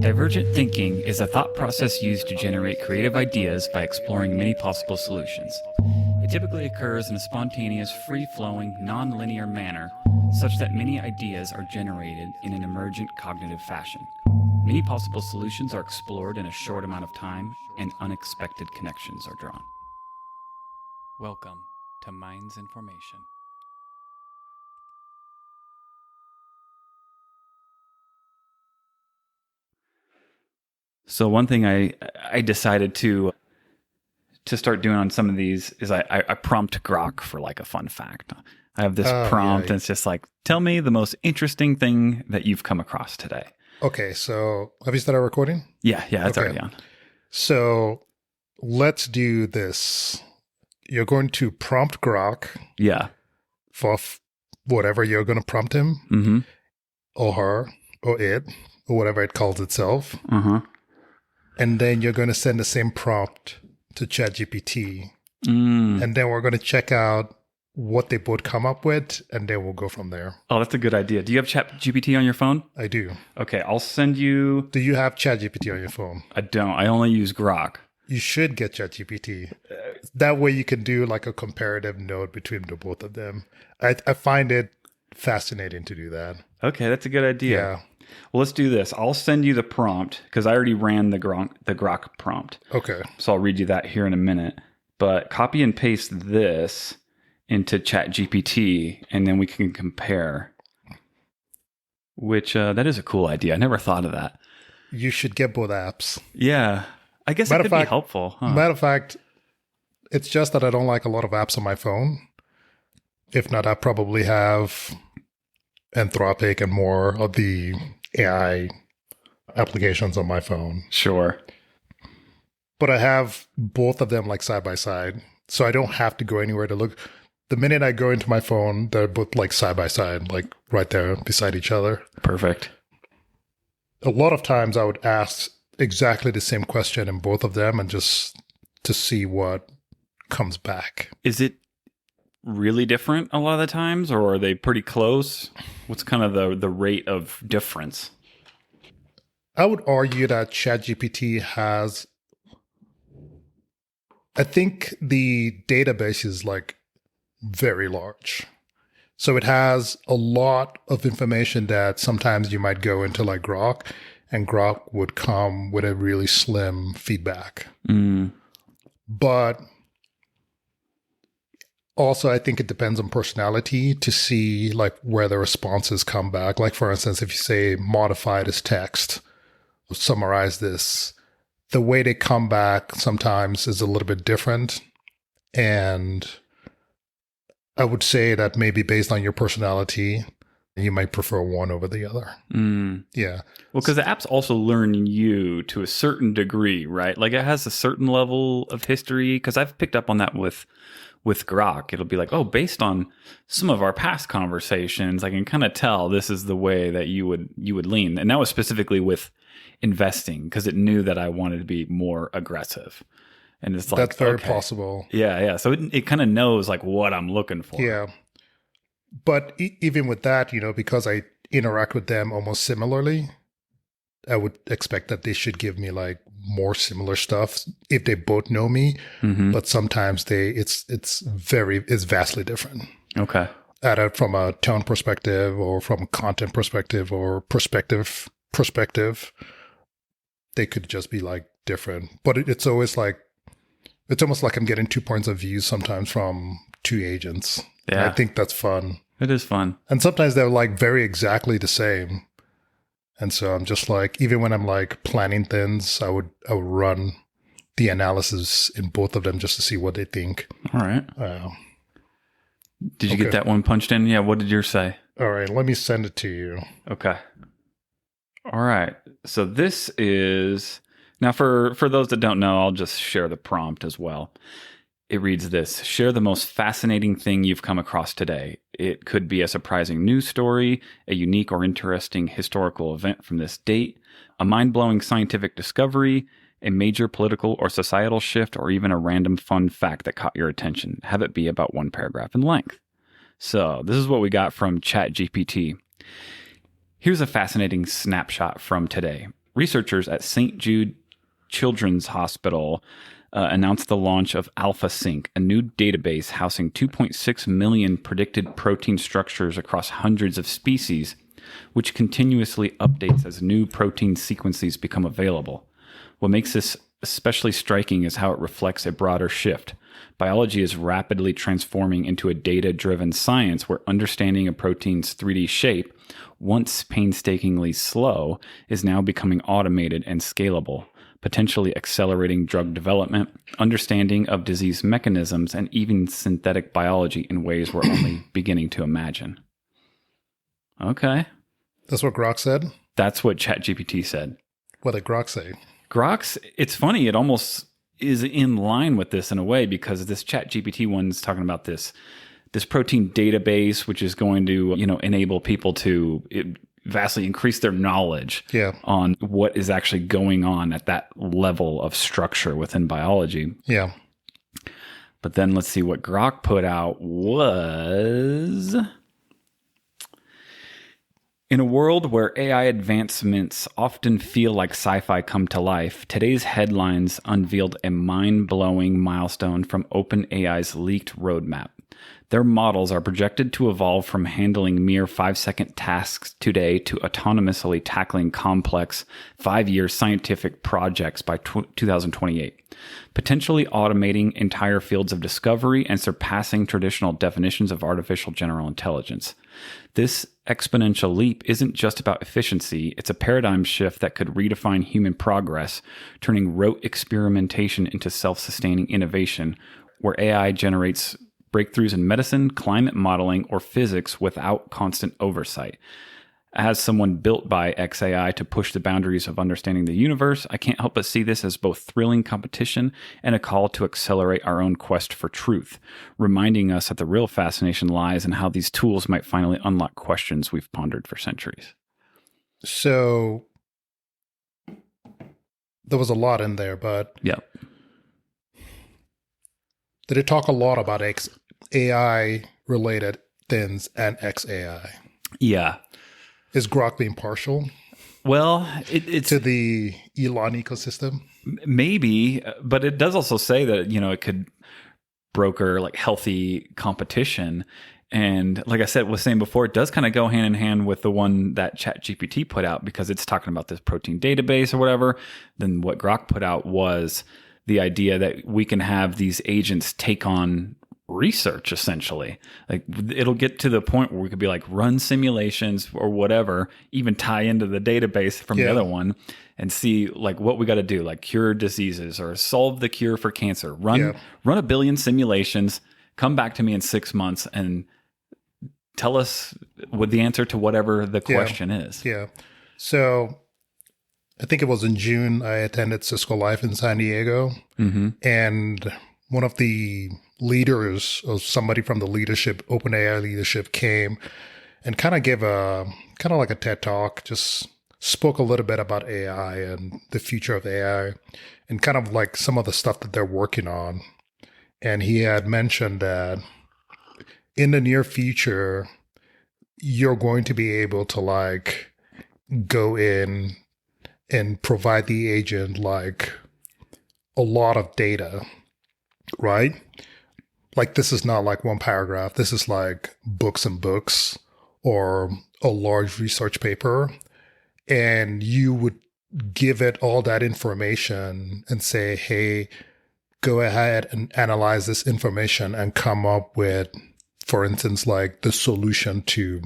Divergent thinking is a thought process used to generate creative ideas by exploring many possible solutions. It typically occurs in a spontaneous, free-flowing, non-linear manner, such that many ideas are generated in an emergent cognitive fashion. Many possible solutions are explored in a short amount of time, and unexpected connections are drawn. Welcome to Minds in Formation. So one thing I decided to start doing on some of these is I prompt Grok for like a fun fact. I have this prompt and it's just like, tell me the most interesting thing that you've come across today. Okay, so have you started recording? Yeah, it's already on. So let's do this. You're going to prompt Grok. Yeah. For whatever you're going to prompt him, or her, or it, or whatever it calls itself. And then you're going to send the same prompt to ChatGPT. And then we're going to check out what they both come up with, and then we'll go from there. Oh, that's a good idea. Do you have ChatGPT on your phone? I do. Okay, I'll send you... Do you have ChatGPT on your phone? I don't. I only use Grok. You should get ChatGPT. That way you can do like a comparative note between the both of them. I find it fascinating to do that. Okay, that's a good idea. Yeah. Well, let's do this. I'll send you the prompt because I already ran the Grok prompt. Okay. So I'll read you that here in a minute. But copy and paste this into ChatGPT, and then we can compare. Which, that is a cool idea. I never thought of that. You should get both apps. Yeah. I guess it could be helpful. Huh? Matter of fact, it's just that I don't like a lot of apps on my phone. If not, I probably have Anthropic and more of the AI applications on my phone. Sure. But I have both of them like side by side. So I don't have to go anywhere to look. The minute I go into my phone, they're both like side by side, like right there beside each other. Perfect. A lot of times I would ask exactly the same question in both of them and just to see what comes back. Is it really different a lot of the times, or are they pretty close? What's kind of the rate of difference? I would argue that ChatGPT has, I think the database is like very large. So it has a lot of information that sometimes you might go into like Grok, and Grok would come with a really slim feedback. But also, I think it depends on personality to see like where the responses come back. Like, for instance, if you say modify this text, summarize this, the way they come back sometimes is a little bit different. And I would say that maybe based on your personality, you might prefer one over the other. Yeah. Well, because the apps also learn you to a certain degree, right? Like it has a certain level of history. Because I've picked up on that with Grok. It'll be like, oh, based on some of our past conversations, I can kind of tell this is the way that you would lean. And that was specifically with investing because it knew that I wanted to be more aggressive. And it's like, that's very possible. Yeah. So it kind of knows like what I'm looking for. Yeah. But even with that, because I interact with them almost similarly, I would expect that they should give me like more similar stuff if they both know me. But sometimes it's vastly different. Okay. Either from a tone perspective or from content perspective or perspective, they could just be like different. But it's always like, it's almost like I'm getting 2 points of view sometimes from two agents. Yeah. And I think that's fun. It is fun. And sometimes they're like very exactly the same. And so I'm just like, even when I'm like planning things, I would run the analysis in both of them just to see what they think. All right. Did you get that one punched in? Yeah. What did yours say? All right. Let me send it to you. Okay. All right. So this is, now for those that don't know, I'll just share the prompt as well. It reads this: share the most fascinating thing you've come across today. It could be a surprising news story, a unique or interesting historical event from this date, a mind-blowing scientific discovery, a major political or societal shift, or even a random fun fact that caught your attention. Have it be about 1 paragraph in length. So this is what we got from ChatGPT. Here's a fascinating snapshot from today. researchers at St. Jude Children's Hospital announced the launch of AlphaSync, a new database housing 2.6 million predicted protein structures across hundreds of species, which continuously updates as new protein sequences become available. What makes this especially striking is how it reflects a broader shift. Biology is rapidly transforming into a data-driven science where understanding a protein's 3D shape, once painstakingly slow, is now becoming automated and scalable, potentially accelerating drug development, understanding of disease mechanisms, and even synthetic biology in ways we're only beginning to imagine. Okay. That's what Grok said? That's what ChatGPT said. What did Grok say? Grok's, it's funny, it almost is in line with this in a way, because this ChatGPT one's talking about this protein database, which is going to, enable people to vastly increase their knowledge on what is actually going on at that level of structure within biology. Yeah. But then let's see what Grok put out was... In a world where AI advancements often feel like sci-fi come to life, today's headlines unveiled a mind-blowing milestone from OpenAI's leaked roadmap. Their models are projected to evolve from handling mere 5-second tasks today to autonomously tackling complex 5-year scientific projects by 2028, potentially automating entire fields of discovery and surpassing traditional definitions of artificial general intelligence. This exponential leap isn't just about efficiency, it's a paradigm shift that could redefine human progress, turning rote experimentation into self-sustaining innovation, where AI generates breakthroughs in medicine, climate modeling, or physics without constant oversight. As someone built by XAI to push the boundaries of understanding the universe, I can't help but see this as both thrilling competition and a call to accelerate our own quest for truth, reminding us that the real fascination lies in how these tools might finally unlock questions we've pondered for centuries. So there was a lot in there, but yeah, did it talk a lot about AI related things and XAI? Yeah. Is Grok being partial? Well, it's to the Elon ecosystem? Maybe, but it does also say that, it could broker like healthy competition. And like I said, was saying before, it does kind of go hand in hand with the one that ChatGPT put out, because it's talking about this protein database or whatever. Then what Grok put out was the idea that we can have these agents take on research, essentially. Like, it'll get to the point where we could be like, run simulations or whatever, even tie into the database from the other one and see like what we got to do, like cure diseases or solve the cure for cancer. Run a billion simulations, come back to me in 6 months and tell us what the answer to whatever the question is. Yeah. So I think it was in June, I attended Cisco Live in San Diego. Mm-hmm. And one of the leaders, or somebody from the leadership, OpenAI leadership, came and kind of gave like a TED talk, just spoke a little bit about AI and the future of AI and kind of like some of the stuff that they're working on. And he had mentioned that in the near future, you're going to be able to like go in and provide the agent like a lot of data, right? Like, this is not like one paragraph. This is like books and books or a large research paper. And you would give it all that information and say, hey, go ahead and analyze this information and come up with, for instance, like the solution to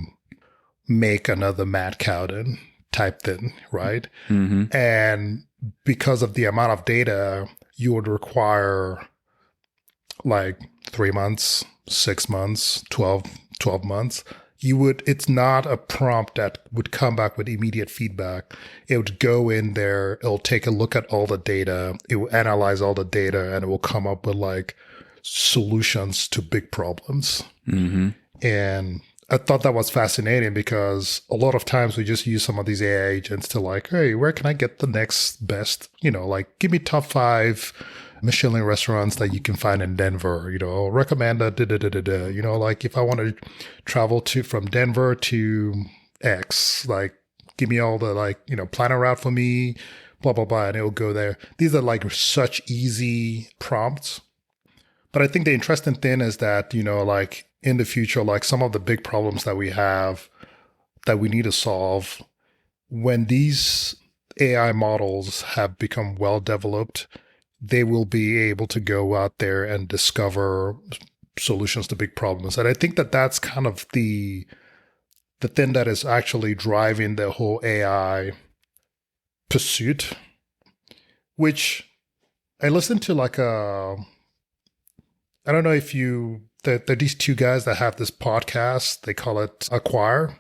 make another Matt Cowden type thing, right? Mm-hmm. And because of the amount of data, you would require like 3 months, 6 months, 12 months. It's not a prompt that would come back with immediate feedback. It would go in there, it'll take a look at all the data, it will analyze all the data, and it will come up with like solutions to big problems. Mm-hmm. And I thought that was fascinating because a lot of times we just use some of these AI agents to like, hey, where can I get the next best, like give me top 5 Michelin restaurants that you can find in Denver, recommend a like if I want to travel from Denver to X, like give me all the like, plan a route for me, blah, blah, blah, and it'll go there. These are like such easy prompts. But I think the interesting thing is that, like in the future, like some of the big problems that we have that we need to solve, when these AI models have become well developed, they will be able to go out there and discover solutions to big problems. And I think that that's kind of the thing that is actually driving the whole AI pursuit, which I listened to like I don't know if there are these two guys that have this podcast. They call it Acquire.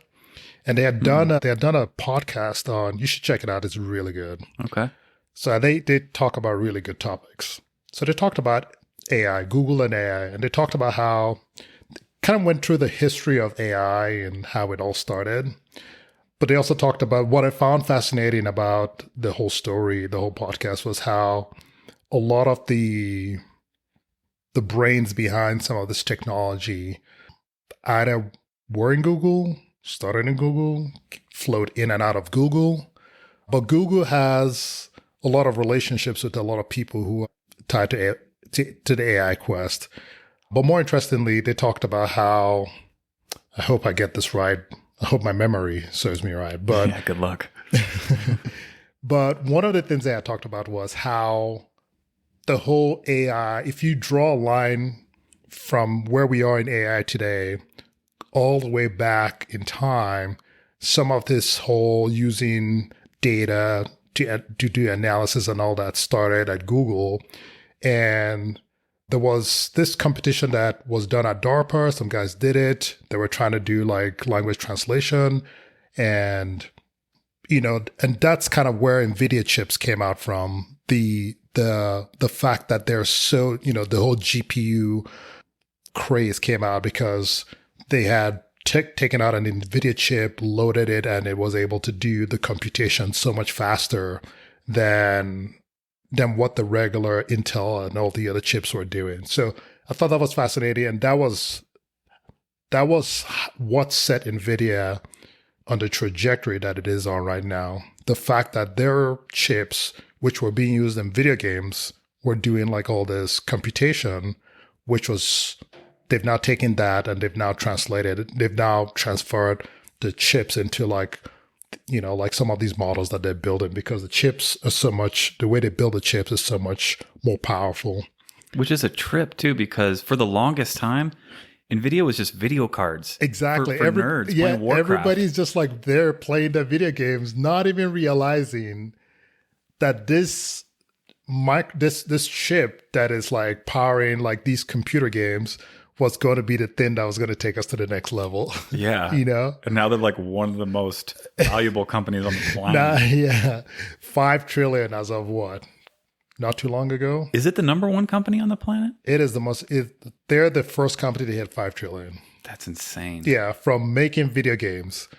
And they had done a podcast on, you should check it out. It's really good. Okay. So they talk about really good topics. So they talked about AI, Google and AI, and they talked about how kind of went through the history of AI and how it all started. But they also talked about what I found fascinating about the whole story, the whole podcast, was how a lot of the brains behind some of this technology either were in Google, started in Google, flowed in and out of Google. But Google has a lot of relationships with a lot of people who are tied to the AI quest. But more interestingly, they talked about how, I hope I get this right. I hope my memory serves me right. But yeah, good luck. But one of the things they had talked about was how the whole AI, if you draw a line from where we are in AI today, all the way back in time, some of this whole using data to do analysis and all that started at Google. And there was this competition that was done at DARPA. Some guys did it. They were trying to do like language translation. And, and that's kind of where NVIDIA chips came out from. The fact that they're so, the whole GPU craze came out because they had taken out an NVIDIA chip, loaded it, and it was able to do the computation so much faster than what the regular Intel and all the other chips were doing. So I thought that was fascinating, and that was what set NVIDIA on the trajectory that it is on right now. The fact that their chips, which were being used in video games, were doing like all this computation, which was, they've now taken that and they've now translated it. They've now transferred the chips into like some of these models that they're building, because the chips are so much, the way they build the chips is so much more powerful. Which is a trip too, because for the longest time, NVIDIA was just video cards. Exactly. For nerds playing Warcraft. Everybody's just like they're playing the video games, not even realizing that this chip that is like powering like these computer games was going to be the thing that was going to take us to the next level. Yeah. And now they're like one of the most valuable companies on the planet. 5 trillion as of what? Not too long ago. Is it the number one company on the planet? It is the most. They're the first company to hit 5 trillion. That's insane. Yeah, from making video games,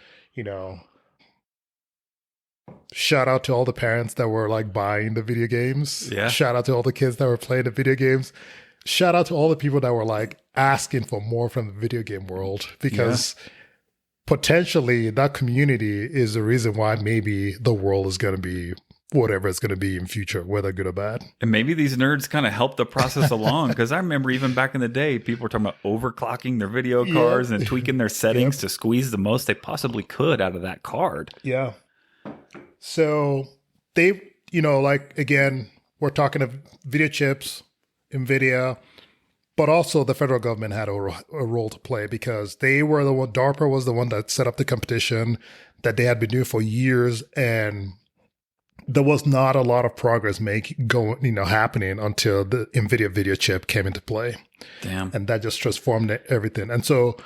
Shout out to all the parents that were like buying the video games. Yeah. Shout out to all the kids that were playing the video games. Shout out to all the people that were like asking for more from the video game world, because potentially that community is the reason why maybe the world is going to be whatever it's going to be in future, whether good or bad. And maybe these nerds kind of help the process along, because I remember even back in the day, people were talking about overclocking their video cards and tweaking their settings to squeeze the most they possibly could out of that card. Yeah. So they, like, again, we're talking of video chips, NVIDIA, but also the federal government had a role to play, because they were the one, DARPA was the one that set up the competition that they had been doing for years, and there was not a lot of progress happening until the NVIDIA video chip came into play. Damn. And that just transformed everything. And so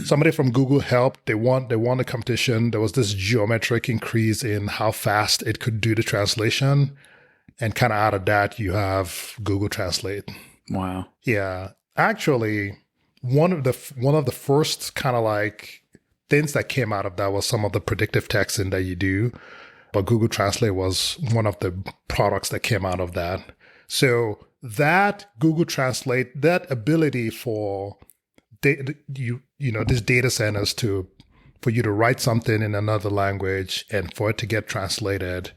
somebody from Google helped. They won the competition. There was this geometric increase in how fast it could do the translation. And kind of out of that, you have Google Translate. Wow. Yeah. Actually, one of the first kind of like things that came out of that was some of the predictive texting that you do. But Google Translate was one of the products that came out of that. So that Google Translate, that ability for these data centers to for you to write something in another language and for it to get translated,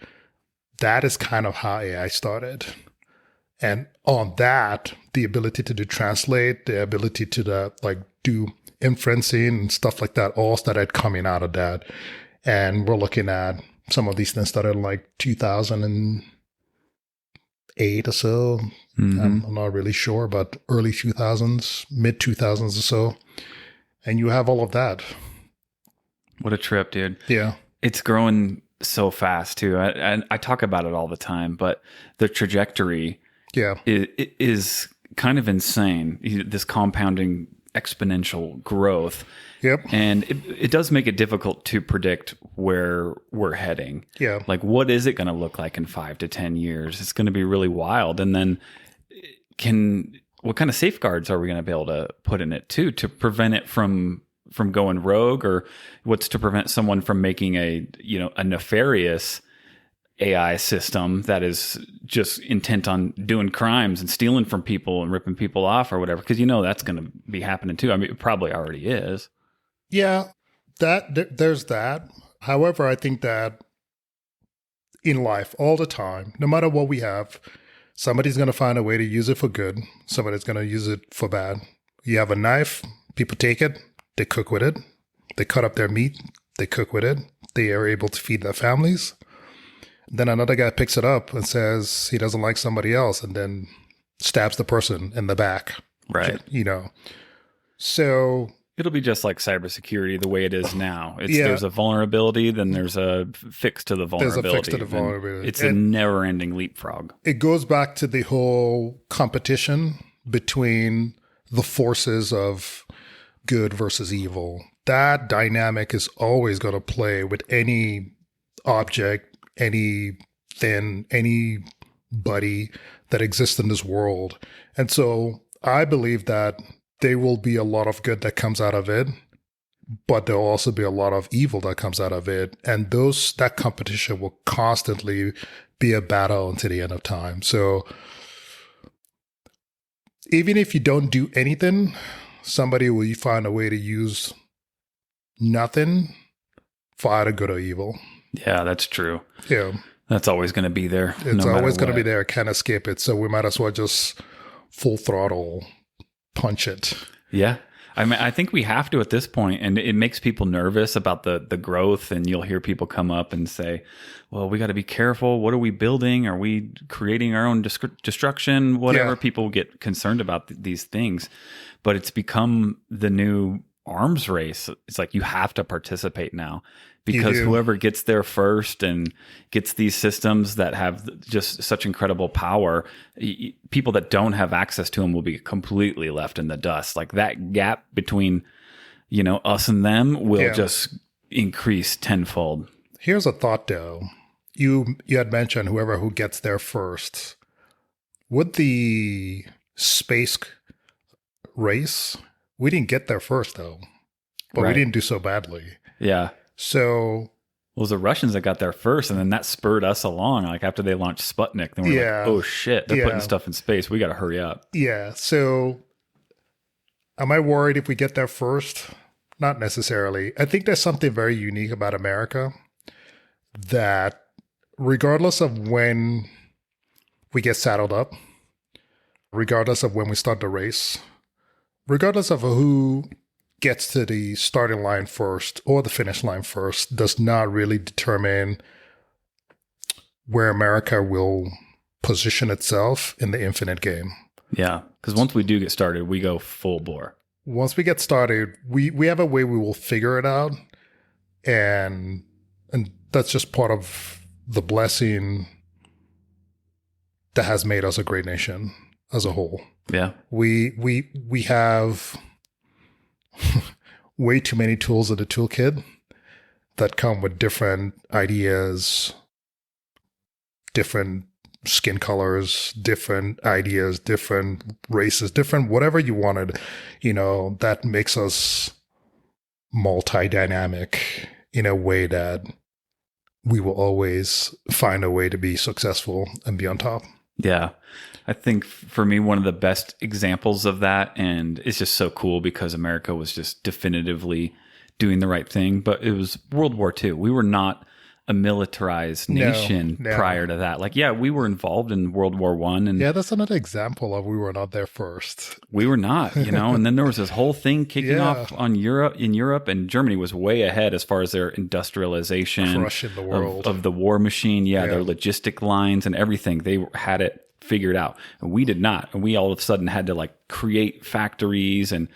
that is kind of how AI started. And on that, the ability to do translate, the ability to do inferencing and stuff like that, all started coming out of that. And we're looking at some of these things started in like 2008 or so. I'm not really sure, but early 2000s, mid 2000s or so. And you have all of that. What a trip, dude. Yeah. It's growing so fast too. I talk about it all the time, but the trajectory is kind of insane. This compounding exponential growth. Yep. And it does make it difficult to predict where we're heading. Yeah. Like, what is it going to look like in 5 to 10 years? It's going to be really wild. And then what kind of safeguards are we going to be able to put in it too, to prevent it from going rogue, or what's to prevent someone from making a nefarious AI system that is just intent on doing crimes and stealing from people and ripping people off or whatever? Because that's going to be happening too. I mean, it probably already is. Yeah, there's that. However, I think that in life, all the time, no matter what we have, somebody's going to find a way to use it for good. Somebody's going to use it for bad. You have a knife, people take it, they cook with it, they cut up their meat, they cook with it, they are able to feed their families. Then another guy picks it up and says he doesn't like somebody else and then stabs the person in the back. Right. So it'll be just like cybersecurity the way it is now. There's a vulnerability, then there's a fix to the vulnerability. There's a fix to the vulnerability. It's a never-ending leapfrog. It goes back to the whole competition between the forces of good versus evil. That dynamic is always going to play with any object, anything, anybody that exists in this world. And so I believe that there will be a lot of good that comes out of it, but there'll also be a lot of evil that comes out of it. And that competition will constantly be a battle until the end of time. So even if you don't do anything, somebody will find a way to use nothing for either good or evil. Yeah, that's true. Yeah. That's always going to be there. It's always going to be there. Can't escape it. So we might as well just full throttle punch it. Yeah. I mean, I think we have to at this point, and it makes people nervous about the growth. And you'll hear people come up and say, well, we got to be careful. What are we building? Are we creating our own destruction? Whatever. Yeah. People get concerned about these things, but it's become the new arms race. It's like you have to participate now, because whoever gets there first and gets these systems that have just such incredible power, people that don't have access to them will be completely left in the dust. Like that gap between, us and them will just increase tenfold. Here's a thought though. You had mentioned who gets there first. With the space race, we didn't get there first though, but we didn't do so badly. Yeah. So, well, it was the Russians that got there first, and then that spurred us along. Like after they launched Sputnik, then we're like, oh shit, they're putting stuff in space. We got to hurry up. Yeah. So am I worried if we get there first? Not necessarily. I think there's something very unique about America that regardless of when we get saddled up, regardless of when we start the race, regardless of who gets to the starting line first or the finish line first, does not really determine where America will position itself in the infinite game. Yeah, because once we do get started, we go full bore. Once we get started, we have a way we will figure it out, and that's just part of the blessing that has made us a great nation as a whole. Yeah, we have way too many tools in the toolkit that come with different ideas, different skin colors, different ideas, different races, different whatever you wanted, that makes us multi-dynamic in a way that we will always find a way to be successful and be on top. Yeah. I think for me, one of the best examples of that, and it's just so cool because America was just definitively doing the right thing. But it was World War II. We were not a militarized nation prior to that. Like, yeah, we were involved in World War One, and yeah, that's another example of we were not there first. We were not, and then there was this whole thing kicking off in Europe, and Germany was way ahead as far as their industrialization, crushing the world of the war machine. Yeah, their logistic lines and everything. They had it figured out, and we did not. And we all of a sudden had to like create factories and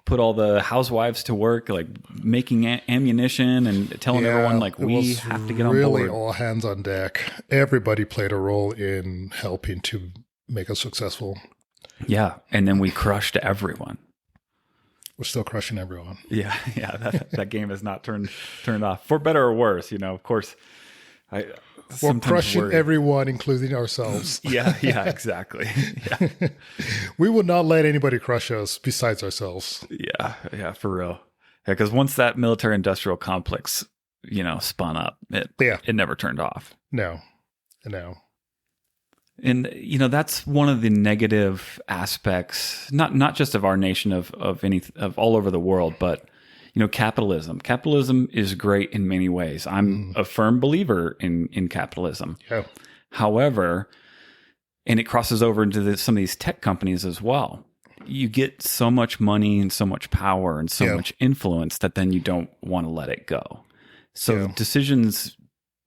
put all the housewives to work, like making ammunition and telling everyone like we have to get on board. Really, all hands on deck. Everybody played a role in helping to make us successful. Yeah, and then we crushed everyone. We're still crushing everyone. Yeah. That game is not turned off, for better or worse. Of course, we're crushing everyone, including ourselves. Yeah, exactly. Yeah. We would not let anybody crush us besides ourselves. Yeah, for real. Yeah, because once that military-industrial complex, spun up, it never turned off. No. And that's one of the negative aspects, not just of our nation, of all over the world, but capitalism. Capitalism is great in many ways. I'm a firm believer in capitalism. Yeah. However, and it crosses over into some of these tech companies as well. You get so much money and so much power and so much influence that then you don't want to let it go. So decisions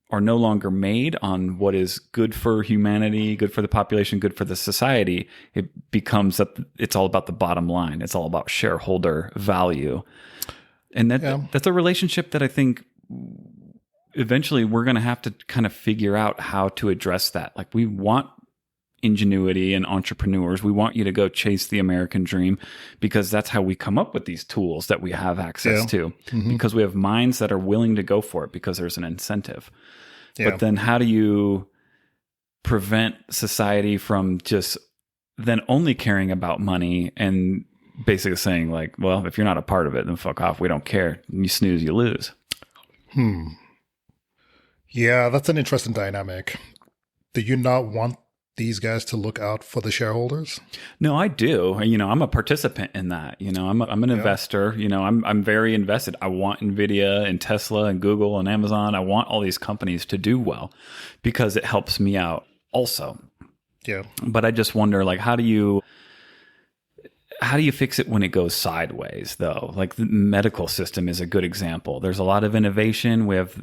are no longer made on what is good for humanity, good for the population, good for the society. It becomes that it's all about the bottom line. It's all about shareholder value. And that's a relationship that I think eventually we're going to have to kind of figure out how to address that. Like, we want ingenuity and entrepreneurs. We want you to go chase the American dream, because that's how we come up with these tools that we have access to, because we have minds that are willing to go for it because there's an incentive. Yeah. But then how do you prevent society from just then only caring about money and basically saying like, well, if you're not a part of it, then fuck off. We don't care. You snooze, you lose. Yeah, that's an interesting dynamic. Do you not want these guys to look out for the shareholders? No, I do. I'm a participant in that. I'm an investor. I'm very invested. I want NVIDIA and Tesla and Google and Amazon. I want all these companies to do well because it helps me out also. Yeah. But I just wonder, like, how do you fix it when it goes sideways, though? Like, the medical system is a good example. There's a lot of innovation. We have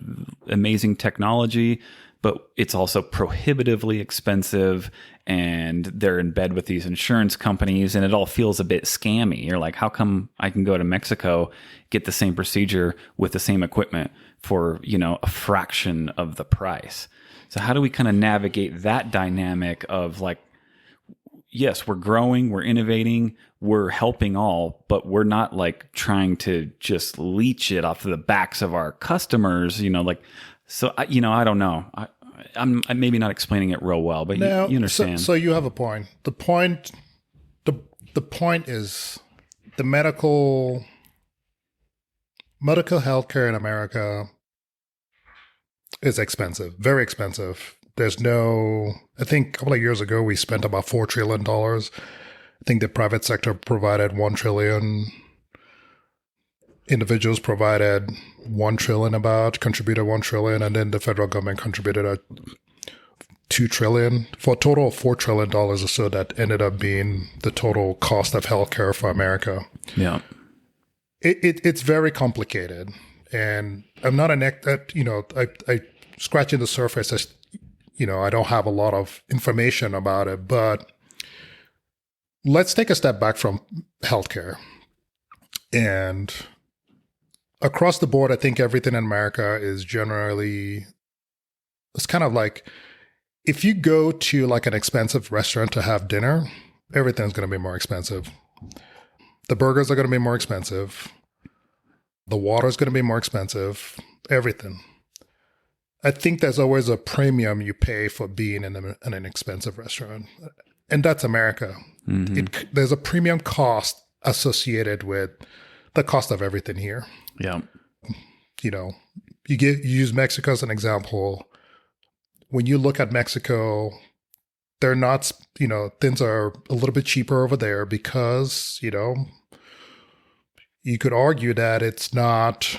amazing technology, but it's also prohibitively expensive, and they're in bed with these insurance companies, and it all feels a bit scammy. You're like, how come I can go to Mexico, get the same procedure with the same equipment for, a fraction of the price? So how do we kind of navigate that dynamic of like, yes, we're growing, we're innovating, we're helping all, but we're not like trying to just leech it off of the backs of our customers, So, I don't know. I'm maybe not explaining it real well, but now, you understand. So you have a point. The point is the medical healthcare in America is expensive, very expensive. I think a couple of years ago, we spent about $4 trillion. I think the private sector provided $1 trillion. Individuals provided $1 trillion, contributed $1 trillion, and then the federal government contributed $2 trillion for a total of $4 trillion or so. That ended up being the total cost of healthcare for America. Yeah, it's very complicated, and I'm not I scratching the surface. I don't have a lot of information about it, but let's take a step back from healthcare. And across the board, I think everything in America is generally, it's kind of like, if you go to like an expensive restaurant to have dinner, everything's going to be more expensive. The burgers are going to be more expensive. The water's going to be more expensive. Everything. I think there's always a premium you pay for being in an expensive restaurant. And that's America. Mm-hmm. There's a premium cost associated with the cost of everything here. Yeah. You use Mexico as an example. When you look at Mexico, they're not, things are a little bit cheaper over there because, You could argue that it's not,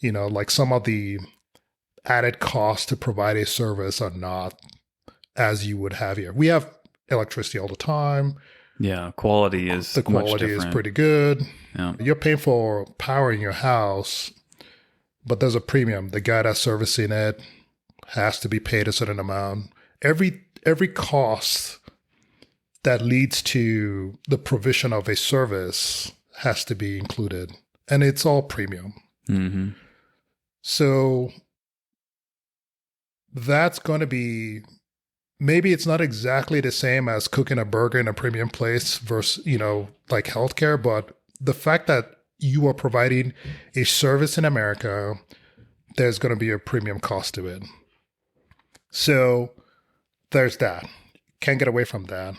like some of the added costs to provide a service are not as you would have here. We have electricity all the time. Yeah, quality is The much quality is different. pretty good. Yeah. You're paying for power in your house, but there's a premium. The guy that's servicing it has to be paid a certain amount. Every cost that leads to the provision of a service has to be included, and it's all premium. Mm-hmm. So that's going to be, maybe it's not exactly the same as cooking a burger in a premium place versus, like healthcare, but the fact that you are providing a service in America, there's going to be a premium cost to it. So there's that. Can't get away from that.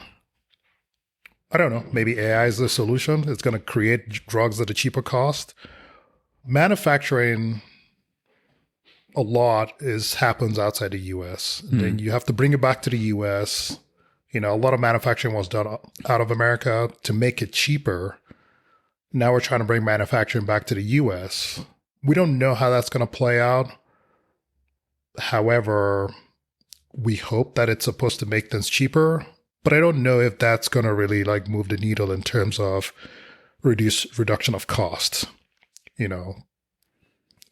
I don't know. Maybe AI is the solution. It's going to create drugs at a cheaper cost. Manufacturing a lot happens outside the US. And then you have to bring it back to the US. A lot of manufacturing was done out of America to make it cheaper. Now we're trying to bring manufacturing back to the US. We don't know how that's going to play out. However, we hope that it's supposed to make things cheaper, but I don't know if that's going to really like move the needle in terms of reduction of costs,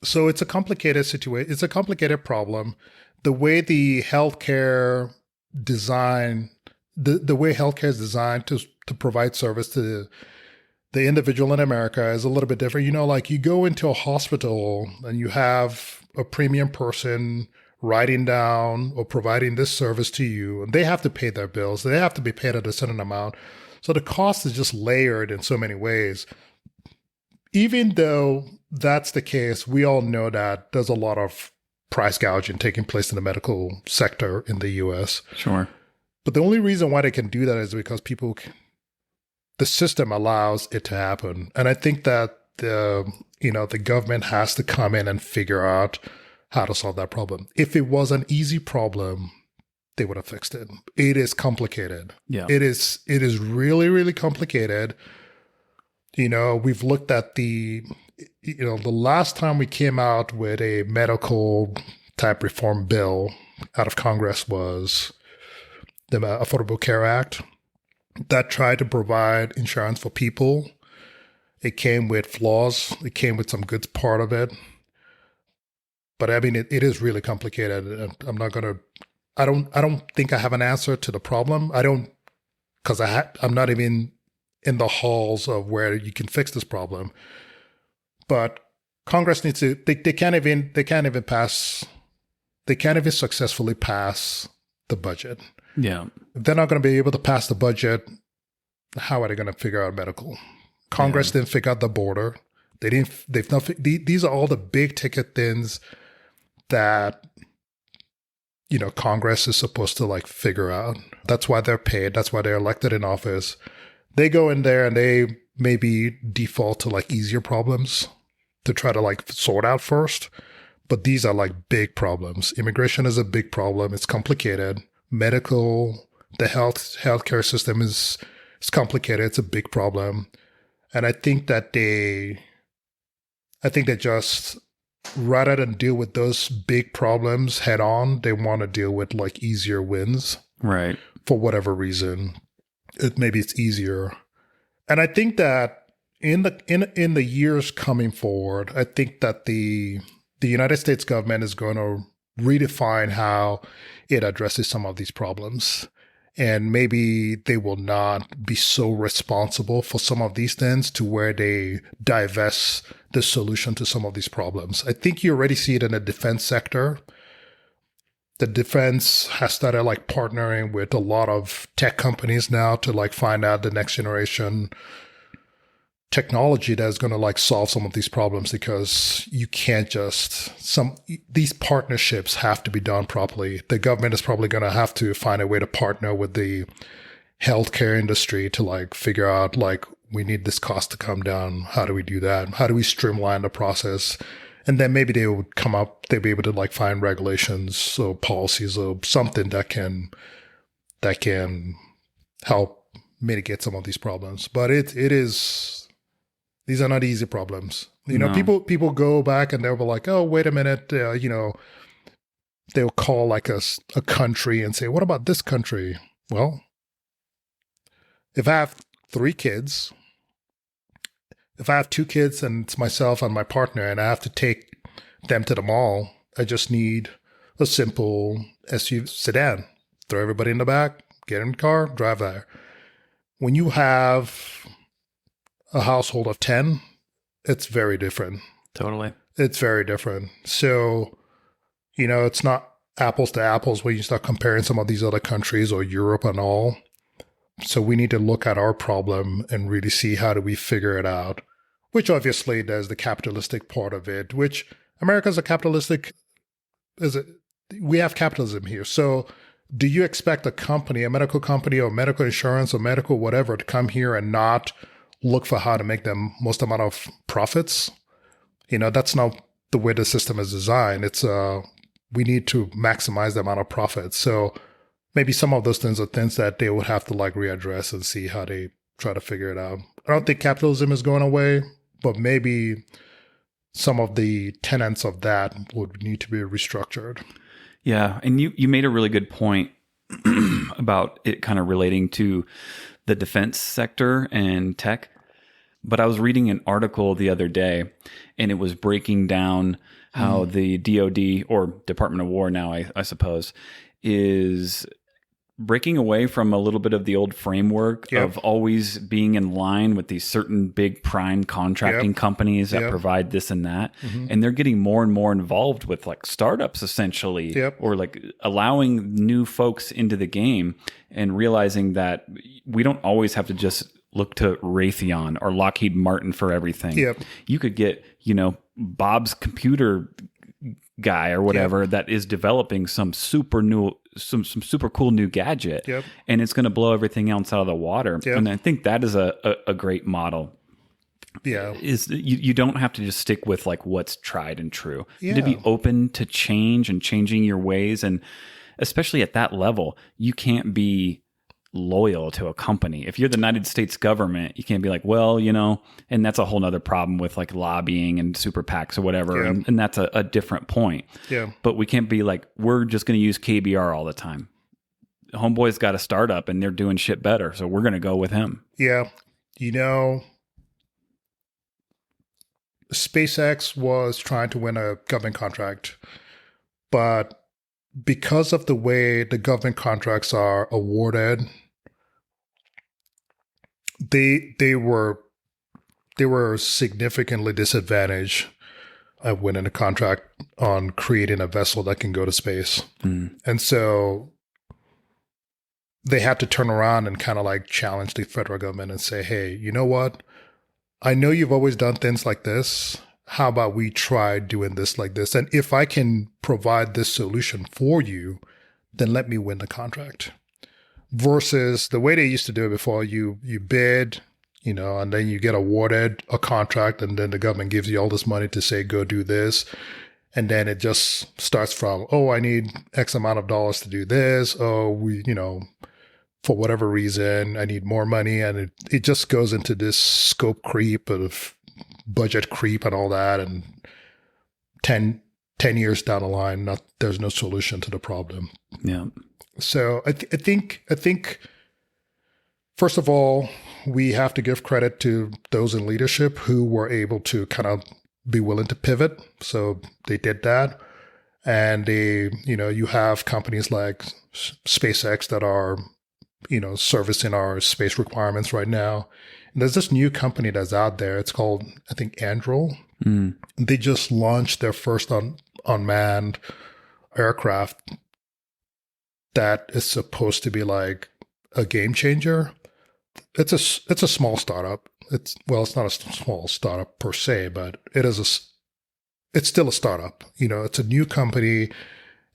So it's a complicated situation. It's a complicated problem. The way the healthcare design, the way healthcare is designed to provide service to the individual in America is a little bit different. Like you go into a hospital and you have a premium person writing down or providing this service to you, and they have to pay their bills. They have to be paid at a certain amount. So the cost is just layered in so many ways. Even though that's the case, we all know that there's a lot of price gouging taking place in the medical sector in the US. Sure. But the only reason why they can do that is because the system allows it to happen. And I think that the government has to come in and figure out how to solve that problem. If it was an easy problem, they would have fixed it. It is complicated. Yeah. It is really, really complicated. We've looked at the last time we came out with a medical type reform bill out of Congress was the Affordable Care Act that tried to provide insurance for people. It came with flaws. It came with some good part of it. But I mean, it is really complicated. I'm not going to, I don't think I have an answer to the problem. Because I'm not even in the halls of where you can fix this problem. But Congress needs to, they can't even successfully pass the budget. Yeah. If they're not going to be able to pass the budget, how are they going to figure out medical? Congress didn't figure out the border. These are all the big ticket things that, Congress is supposed to like figure out. That's why they're paid. That's why they're elected in office. They go in there and they maybe default to like easier problems to try to like sort out first. But these are like big problems. Immigration is a big problem. It's complicated. The healthcare system is complicated. It's a big problem. And I think they just, rather than deal with those big problems head on, they want to deal with like easier wins. Right. For whatever reason. Maybe it's easier. And I think that in the years coming forward, I think that the United States government is going to redefine how it addresses some of these problems. And maybe they will not be so responsible for some of these things to where they divest the solution to some of these problems. I think you already see it in the defense sector. The defense has started like partnering with a lot of tech companies now to like find out the next generation technology that's going to like solve some of these problems, because you can't these partnerships have to be done properly. The government is probably going to have to find a way to partner with the healthcare industry to like figure out like, we need this cost to come down. How do we do that? How do we streamline the process? And then maybe they'd be able to like find regulations or policies or something that can help mitigate some of these problems. But it is These are not easy problems. No. People go back and they'll be like, oh, wait a minute, they'll call like a country and say, what about this country? Well, if I have 3 kids, if I have 2 kids and it's myself and my partner and I have to take them to the mall, I just need a simple SUV sedan. Throw everybody in the back, get in the car, drive there. When you have a household of 10, it's very different. Totally. It's very different. So, it's not apples to apples when you start comparing some of these other countries or Europe and all. So we need to look at our problem and really see how do we figure it out, which obviously there's the capitalistic part of it, which America's a capitalistic, we have capitalism here. So do you expect a medical company or medical insurance or medical whatever to come here and not look for how to make the most amount of profits? That's not the way the system is designed. It's we need to maximize the amount of profits. So maybe some of those things are things that they would have to like readdress and see how they try to figure it out. I don't think capitalism is going away, but maybe some of the tenets of that would need to be restructured. Yeah. And you made a really good point about it kind of relating to the defense sector and tech. But I was reading an article the other day, and it was breaking down how the DoD, or Department of War now, I suppose, is breaking away from a little bit of the old framework of always being in line with these certain big prime contracting companies that provide this and that. And they're getting more and more involved with like startups essentially, or like allowing new folks into the game and realizing that we don't always have to just look to Raytheon or Lockheed Martin for everything. You could get, Bob's computer guy or whatever that is developing some super cool new gadget, and it's going to blow everything else out of the water. And I think that is a great model. Is you don't have to just stick with like what's tried and true. To be open to change and changing your ways, and especially at that level, you can't be loyal to a company. If you're the United States government, you can't be like, well, and that's a whole nother problem with like lobbying and super PACs or whatever. And that's a different point. But we can't be like, we're just going to use KBR all the time. Homeboy's got a startup and they're doing shit better, so we're going to go with him. SpaceX was trying to win a government contract, but because of the way the government contracts are awarded, they were significantly disadvantaged at winning a contract on creating a vessel that can go to space. And so they had to turn around and kind of like challenge the federal government and say, hey, you know what? I know you've always done things like this. How about we try doing this like this? And if I can provide this solution for you, then let me win the contract. Versus the way they used to do it before, you bid, and then you get awarded a contract, and then the government gives you all this money to say, go do this. And then it just starts from, oh, I need X amount of dollars to do this. Oh, for whatever reason, I need more money. And it just goes into this scope creep of budget creep and all that. And 10 years down the line, there's no solution to the problem. So I think first of all, we have to give credit to those in leadership who were able to kind of be willing to pivot. So they did that. And you have companies like SpaceX that are, servicing our space requirements right now. And there's this new company that's out there. It's called, I think, Anduril. They just launched their first unmanned aircraft that is supposed to be like a game changer. It's a small startup. It's not a small startup per se, but it's still a startup. It's a new company,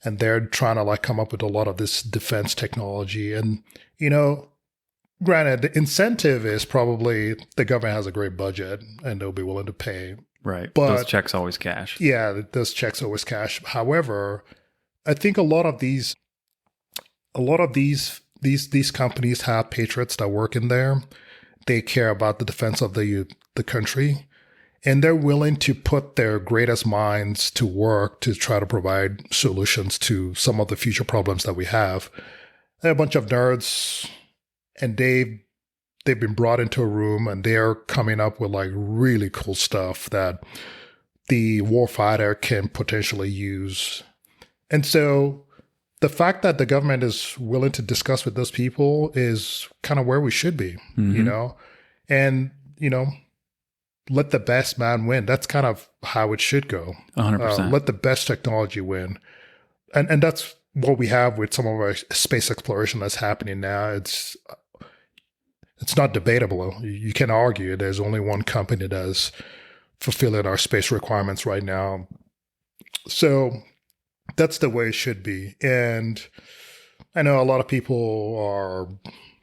and they're trying to like come up with a lot of this defense technology. And granted, the incentive is probably the government has a great budget and they'll be willing to pay. Right. But those checks always cash. Yeah, those checks always cash. However, I think a lot of these companies have patriots that work in there. They care about the defense of the the country, and they're willing to put their greatest minds to work to try to provide solutions to some of the future problems that we have. They're a bunch of nerds, and they've been brought into a room, and they're coming up with like really cool stuff that the warfighter can potentially use. And so the fact that the government is willing to discuss with those people is kind of where we should be, you know? And, let the best man win. That's kind of how it should go. 100%. Let the best technology win. And that's what we have with some of our space exploration that's happening now. It's not debatable. You can argue there's only one company that's fulfilling our space requirements right now. So that's the way it should be. And I know a lot of people are,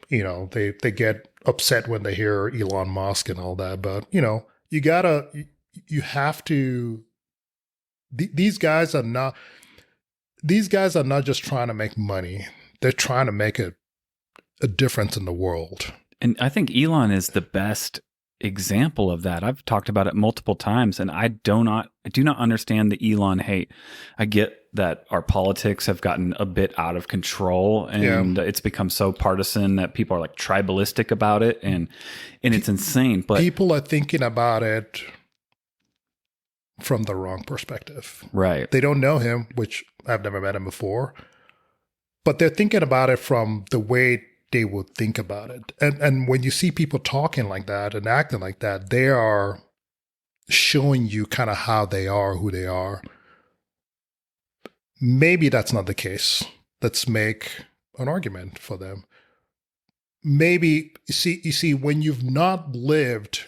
they get upset when they hear Elon Musk and all that, but you have to, these guys are not just trying to make money. They're trying to make a difference in the world. And I think Elon is the best example of that. I've talked about it multiple times, and I do not understand the Elon hate. I get that our politics have gotten a bit out of control, and it's become so partisan that people are like tribalistic about it, and it's insane. But people are thinking about it from the wrong perspective. Right. They don't know him, which I've never met him before, but they're thinking about it from the way they would think about it. And when you see people talking like that and acting like that, they are showing you kind of how they are, who they are. Maybe that's not the case. Let's make an argument for them. Maybe, you see, when you've not lived,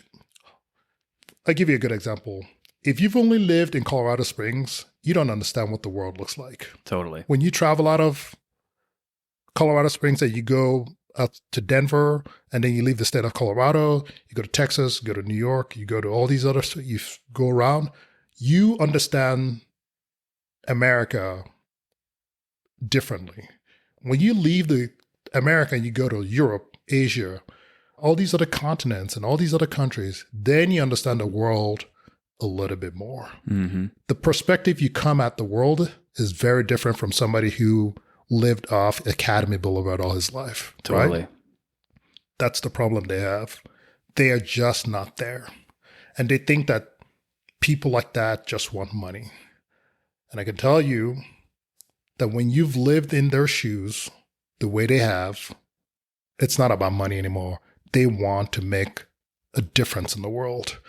I'll give you a good example. If you've only lived in Colorado Springs, you don't understand what the world looks like. Totally. When you travel out of Colorado Springs and you go out to Denver, and then you leave the state of Colorado, you go to Texas, you go to New York, you go to all these other, you go around, you understand America differently. When you leave America and you go to Europe, Asia, all these other continents and all these other countries, then you understand the world a little bit more. Mm-hmm. The perspective you come at the world is very different from somebody who lived off Academy Boulevard all his life. Totally. Right? That's the problem they have. They are just not there. And they think that people like that just want money. And I can tell you that when you've lived in their shoes the way they have, it's not about money anymore. They want to make a difference in the world.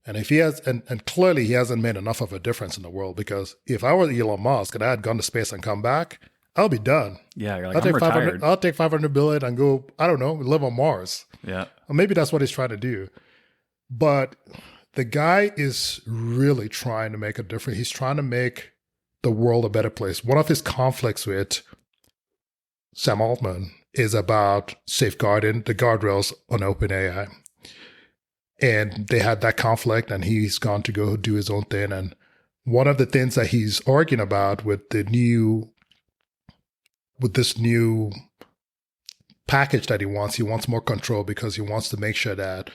And if he has, and clearly he hasn't made enough of a difference in the world, because if I were Elon Musk and I had gone to space and come back, I'll be done. Yeah, you're like, I'm retired. I'll take 500 billion and go, I don't know, live on Mars. Yeah. Or maybe that's what he's trying to do. But the guy is really trying to make a difference. He's trying to make the world a better place. One of his conflicts with Sam Altman is about safeguarding the guardrails on OpenAI. And they had that conflict, and he's gone to go do his own thing. And one of the things that he's arguing about with this new package that he wants more control, because he wants to make sure that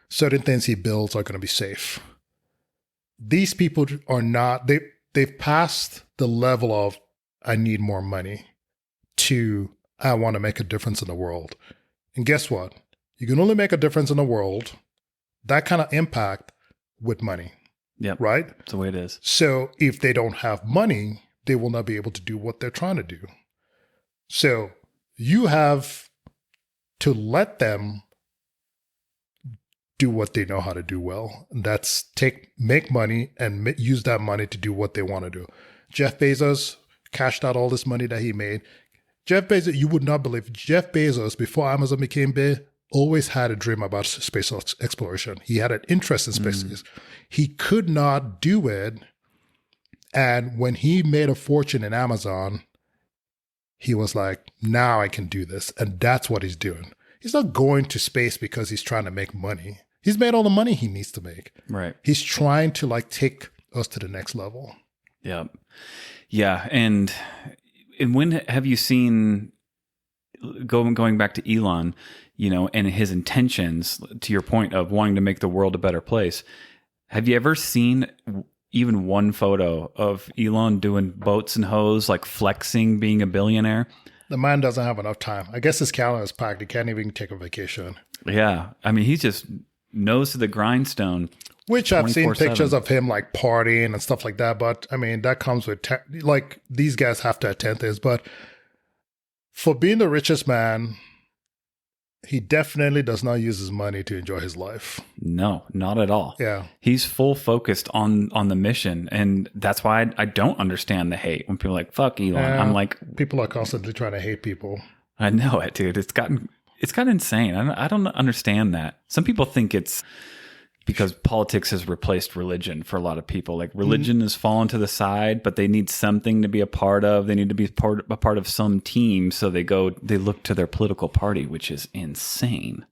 certain things he builds are going to be safe. These people are not, they've passed the level of, I need more money, to, I want to make a difference in the world. And guess what? You can only make a difference in the world, that kind of impact, with money. Yep. Right? That's the way it is. So if they don't have money, they will not be able to do what they're trying to do. So you have to let them do what they know how to do well. And that's make money and use that money to do what they want to do. Jeff Bezos cashed out all this money that he made. Jeff Bezos, you would not believe, Jeff Bezos, before Amazon became big, always had a dream about space exploration. He had an interest in space. He could not do it. And when he made a fortune in Amazon, he was like, now I can do this. And that's what he's doing. He's not going to space because he's trying to make money. He's made all the money he needs to make. Right. He's trying to like take us to the next level. Yeah. Yeah. And when have you seen going back to Elon, and his intentions, to your point of wanting to make the world a better place. Have you ever seen even one photo of Elon doing boats and hose, like flexing being a billionaire? The man doesn't have enough time. I guess his calendar is packed. He can't even take a vacation. Yeah. I mean, he's just nose to the grindstone. Which I've seen 24/7. pictures of him like partying and stuff like that. But I mean, that comes with, like, these guys have to attend this. But for being the richest man, he definitely does not use his money to enjoy his life. No, not at all. Yeah. He's full focused on the mission. And that's why I don't understand the hate when people are like, fuck Elon. I'm like, people are constantly trying to hate people. I know it, dude. It's gotten insane. I don't understand that. Some people think it's because politics has replaced religion for a lot of people. Like religion has fallen to the side, but they need something to be a part of. They need to be a part of some team. So they look to their political party, which is insane.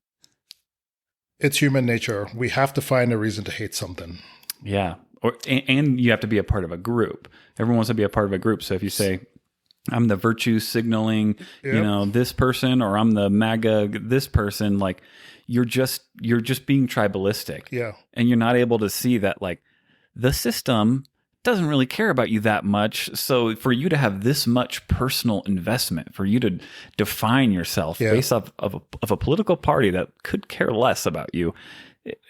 It's human nature. We have to find a reason to hate something. Yeah. And you have to be a part of a group. Everyone wants to be a part of a group. So if you say, I'm the virtue signaling, this person, or I'm the MAGA, this person, like, you're just being tribalistic. Yeah. And you're not able to see that, like, the system doesn't really care about you that much. So for you to have this much personal investment, for you to define yourself based off of a political party that could care less about you,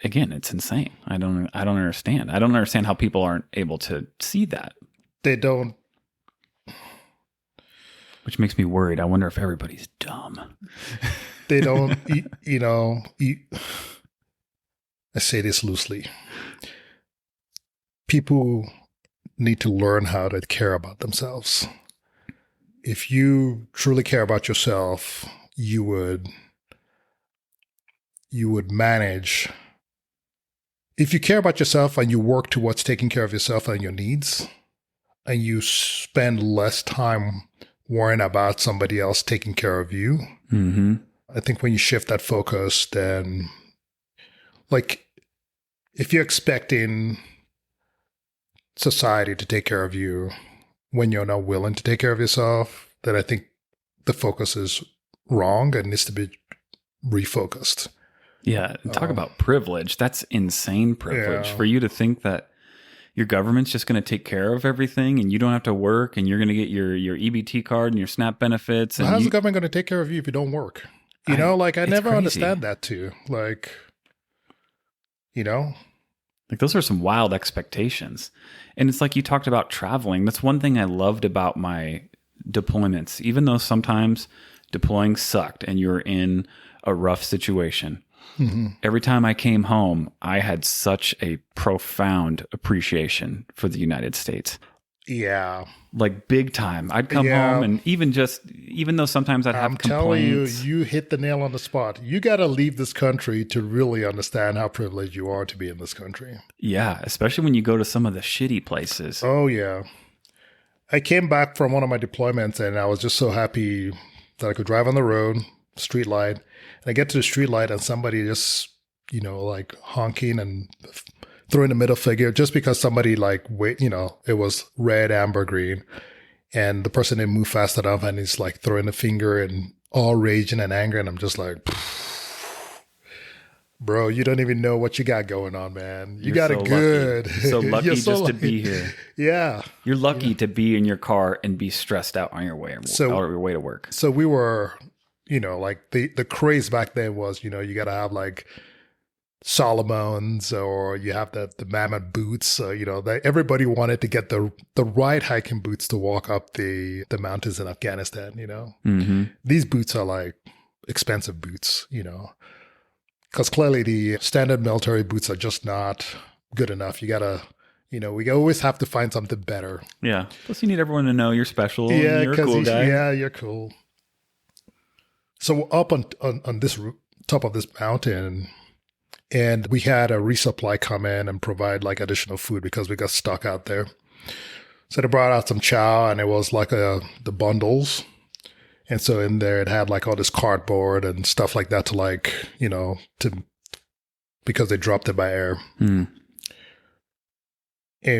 again, it's insane. I don't understand. I don't understand how people aren't able to see that. They don't. Which makes me worried. I wonder if everybody's dumb. They don't, I say this loosely. People need to learn how to care about themselves. If you truly care about yourself, you would manage. If you care about yourself and you work towards taking care of yourself and your needs, and you spend less time worrying about somebody else taking care of you, I think when you shift that focus, then, like, if you're expecting society to take care of you when you're not willing to take care of yourself, then I think the focus is wrong and needs to be refocused. Yeah. Talk about privilege. That's insane privilege Yeah. for you to think that your government's just going to take care of everything and you don't have to work and you're going to get your EBT card and your SNAP benefits. And how's the government going to take care of you if you don't work? I never understand that too. Like, like those are some wild expectations. And it's like you talked about traveling. That's one thing I loved about my deployments, even though sometimes deploying sucked and you're in a rough situation. Every time I came home, I had such a profound appreciation for the United States. Yeah. Like big time. I'd come home and even though sometimes I'd have I'm telling complaints. you hit the nail on the spot. You got to leave this country to really understand how privileged you are to be in this country. Yeah, especially when you go to some of the shitty places. Oh, yeah. I came back from one of my deployments and I was just so happy that I could drive on the road, street light. And I get to the street light and somebody just, like honking and throwing the middle finger just because somebody it was red, amber, green. And the person didn't move fast enough and he's like throwing the finger and all raging and anger. And I'm just like, bro, you don't even know what you got going on, man. You got it good. Lucky. So lucky You're just to be here. Yeah. You're lucky to be in your car and be stressed out on your way to work. So we were, like the craze back then was, you got to have like Solomon's or you have the mammoth boots. Everybody wanted to get the right hiking boots to walk up the mountains in Afghanistan, These boots are like expensive boots, because clearly the standard military boots are just not good enough. You gotta, we always have to find something better. Yeah. Plus you need everyone to know you're special. Yeah. And you're a cool guy. Yeah, you're cool. So up on this top of this mountain, and we had a resupply come in and provide like additional food because we got stuck out there. So they brought out some chow and it was like the bundles. And so in there it had like all this cardboard and stuff like that because they dropped it by air. And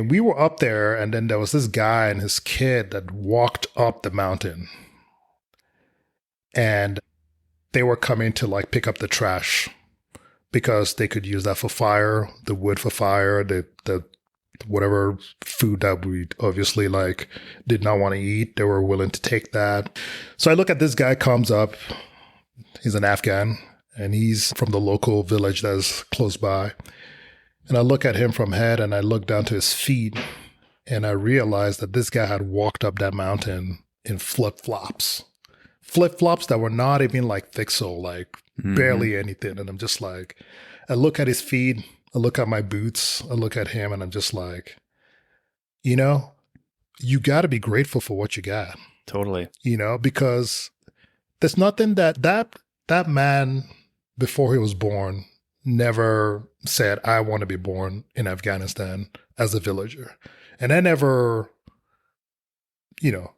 we were up there and then there was this guy and his kid that walked up the mountain. and they were coming to like pick up the trash because they could use that for fire, the wood for fire, the whatever food that we obviously like did not want to eat. They were willing to take that. So I look at this guy comes up. He's an Afghan and he's from the local village that's close by. And I look at him from head and I look down to his feet and I realized that this guy had walked up that mountain in flip-flops. Flip-flops that were not even like thick sole, like barely anything. And I'm just like, I look at his feet, I look at my boots, I look at him, and I'm just like, you know, you got to be grateful for what you got. Totally. You know, because there's nothing that man before he was born never said, I want to be born in Afghanistan as a villager. And I never, you know,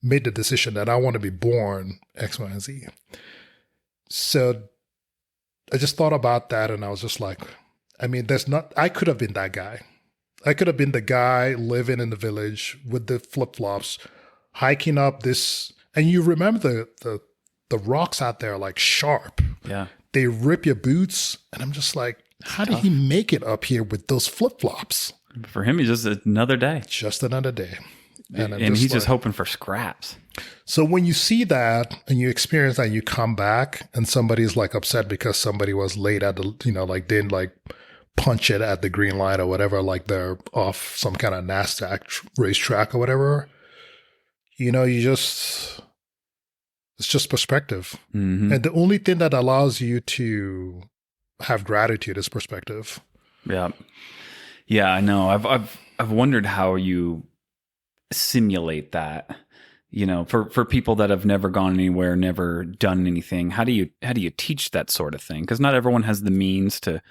made the decision that I want to be born X, Y, and Z. So I just thought about that and I was just like, I mean, I could have been that guy. I could have been the guy living in the village with the flip-flops, hiking up this, and you remember the rocks out there are like sharp. Yeah. They rip your boots. And I'm just like, how did he make it up here with those flip-flops? For him, it's just another day. Just another day. And he's just hoping for scraps. So when you see that and you experience that and you come back and somebody's like upset because somebody was late at the, you know, like didn't like punch it at the green light or whatever, like they're off some kind of NASDAQ racetrack or whatever, you know, it's just perspective. And the only thing that allows you to have gratitude is perspective. Yeah. Yeah, I know. I've wondered how you simulate that, you know, for people that have never gone anywhere, never done anything. How do you teach that sort of thing? Because not everyone has the means to,